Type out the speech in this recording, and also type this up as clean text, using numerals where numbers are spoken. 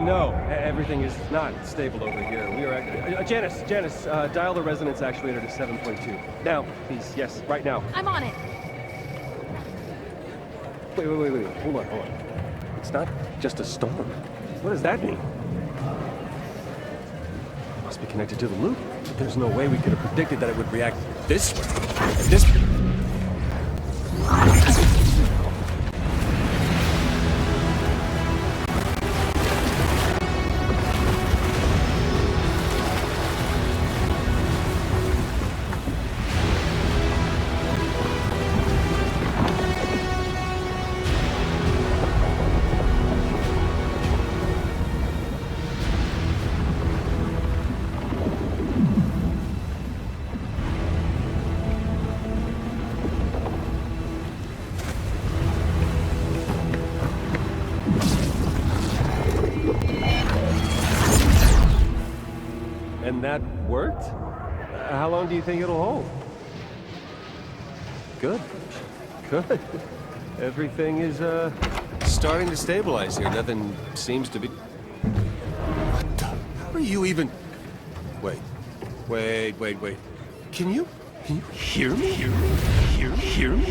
No, everything is not stable over here. We are Janice, dial the resonance actuator to 7.2. Now, please, yes, right now. I'm on it. Wait, hold on. It's not just a storm. What does that mean? Must be connected to the loop. But there's no way we could have predicted that it would react this way. This... And that worked? How long do you think it'll hold? Good. Everything is, starting to stabilize here. Nothing seems to be... What the... How are you even... Wait. Can you hear me? Hear me?